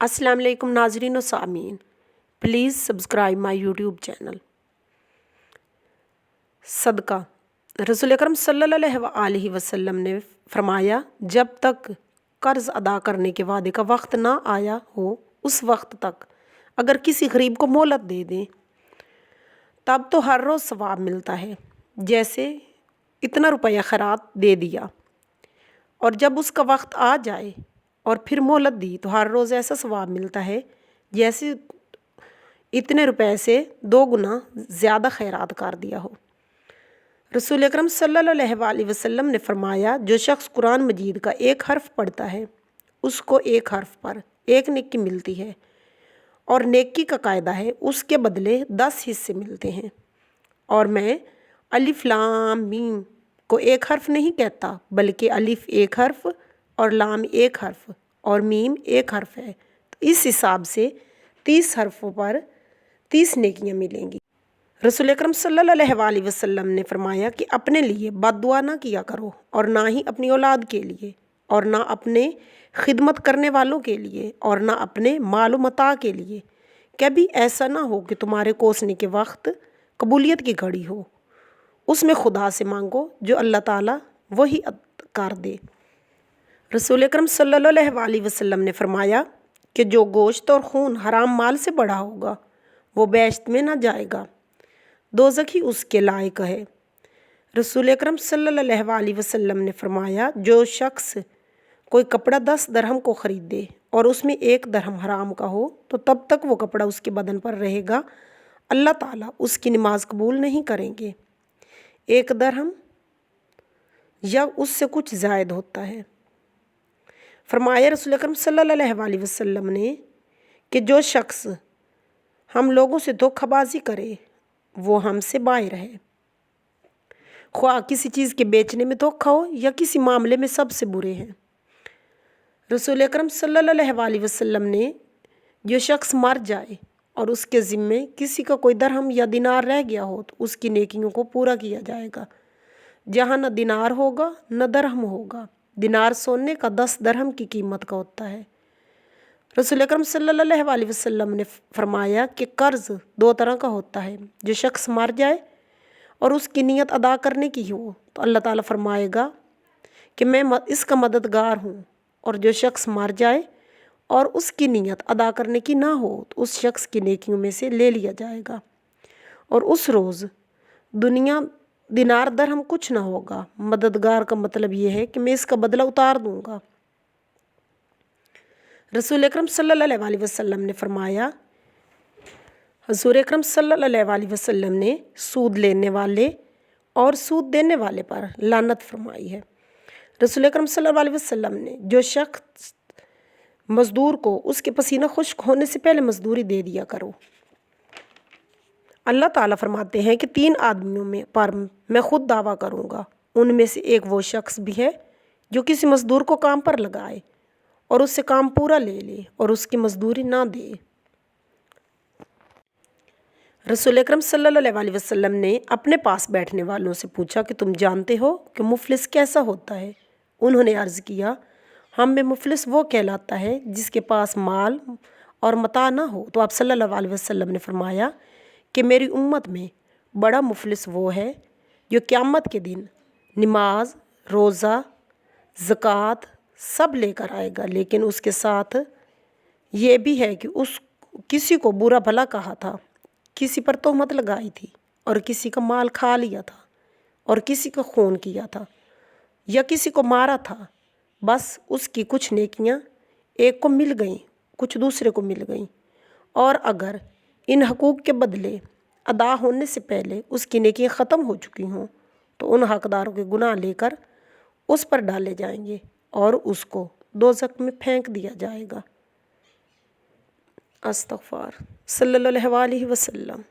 अस्सलाम वालेकुम नाजरीन और सामीन, please subscribe my YouTube channel. सदका। रसूल अकरम सल्लल्लाहु अलैहि वसल्लम ने फरमाया, जब तक कर्ज़ अदा करने के वादे का वक्त ना आया हो उस वक्त तक अगर किसी गरीब को मोहलत दे दें तब तो हर रोज़ सवाब मिलता है, जैसे इतना रुपया खैरात दे दिया। और जब उसका वक्त आ जाए और फिर मोहलत दी तो हर रोज़ ऐसा सवाब मिलता है जैसे इतने रुपए से 2 गुना ज़्यादा खैरात कर दिया हो। रसूल अकरम सल्लल्लाहु अलैहि वसल्लम ने फरमाया, जो शख्स कुरान मजीद का एक हर्फ पढ़ता है उसको एक हर्फ पर एक नेकी मिलती है, और नेकी का कायदा है उसके बदले 10 हिस्से मिलते हैं। और मैं अलिफ लाम मीम को एक हर्फ नहीं कहता, बल्कि अलिफ एक हर्फ और लाम एक हर्फ और मीम एक हर्फ है। तो इस हिसाब से 30 हर्फों पर 30 नेकियां मिलेंगी। रसूल अकरम सल्लल्लाहु अलैहि वसल्लम ने फरमाया कि अपने लिए बद्दुआ ना किया करो, और ना ही अपनी औलाद के लिए, और ना अपने खिदमत करने वालों के लिए, और ना अपने मालो मता के लिए। कभी ऐसा ना हो कि तुम्हारे कोसने के वक्त कबूलियत की घड़ी हो, उसमें खुदा से मांगो जो अल्लाह ताला वही कर दे। रसूल अकरम सल्लल्लाहु अलैहि वसल्लम ने फरमाया कि जो गोश्त और खून हराम माल से बढ़ा होगा वो बेश्त में ना जाएगा, दोज़ख ही उसके लायक है। रसूल अकरम सल्लल्लाहु अलैहि वसल्लम ने फरमाया, जो शख्स कोई कपड़ा 10 दरहम को ख़रीदे और उसमें 1 दरहम हराम का हो तो तब तक वो कपड़ा उसके बदन पर रहेगा, अल्लाह ताला उसकी नमाज कबूल नहीं करेंगे। 1 दरहम या उससे कुछ ज़ायद होता है। फरमाया रसूल अकरम सल्लल्लाहु अलैहि वसल्लम ने कि जो शख्स हम लोगों से धोखाबाजी करे वो हमसे बाहर है, ख्वाह किसी चीज़ के बेचने में धोखा हो या किसी मामले में सबसे बुरे हैं। रसूल अकरम सल्लल्लाहु अलैहि वसल्लम ने जो शख्स मर जाए और उसके ज़िम्मे किसी का कोई दरहम या दिनार रह गया हो तो उसकी नेकियों को पूरा किया जाएगा। जहाँ न दिनार होगा न दरहम होगा। दिनार सोने का 10 दरहम की कीमत का होता है। रसूल अकरम सल्लल्लाहु अलैहि वसल्लम ने फरमाया कि कर्ज़ 2 तरह का होता है। जो शख्स मर जाए और उसकी नीयत अदा करने की हो तो अल्लाह ताला फरमाएगा कि मैं इसका मददगार हूँ, और जो शख्स मर जाए और उसकी नीयत अदा करने की ना हो तो उस शख्स की नेकियों में से ले लिया जाएगा। और उस रोज़ दुनिया दिनार दरहम कुछ ना होगा। मददगार का मतलब ये है कि मैं इसका बदला उतार दूँगा। रसूल अकरम सल्लल्लाहु अलैहि वसल्लम ने फरमाया, हुज़ूर अकरम सल्लल्लाहु अलैहि वसल्लम ने सूद लेने वाले और सूद देने वाले पर लानत फरमाई है। रसूल अकरम सल्लल्लाहु अलैहि वसल्लम ने जो शख्स मज़दूर को उसके पसीना खुश्क होने से पहले मज़दूरी दे दिया करो। अल्लाह ताला फरमाते हैं कि 3 आदमियों में पर मैं खुद दावा करूँगा, उनमें से एक वो शख्स भी है जो किसी मज़दूर को काम पर लगाए और उससे काम पूरा ले ले और उसकी मज़दूरी ना दे। रसूल अकरम सल्लल्लाहु अलैहि वसल्लम ने अपने पास बैठने वालों से पूछा कि तुम जानते हो कि मुफलिस कैसा होता है? उन्होंने अर्ज़ किया, हम में मुफलिस वो कहलाता है जिसके पास माल और मता ना हो। तो आप सल्लल्लाहु अलैहि वसल्लम ने फरमाया कि मेरी उम्मत में बड़ा मुफलिस वो है जो क़यामत के दिन नमाज, रोज़ा, ज़कात सब लेकर आएगा, लेकिन उसके साथ ये भी है कि उस किसी को बुरा भला कहा था, किसी पर तोहमत लगाई थी, और किसी का माल खा लिया था, और किसी का खून किया था, या किसी को मारा था। बस उसकी कुछ नेकियां एक को मिल गईं, कुछ दूसरे को मिल गईं। और अगर इन हकूक़ के बदले अदा होने से पहले उसकी नेकियां ख़त्म हो चुकी हों तो उन हकदारों के गुनाह लेकर उस पर डाले जाएंगे और उसको दोज़ख में फेंक दिया जाएगा। अस्तग़फ़ार सल्लल्लाहु अलैहि वसल्लम।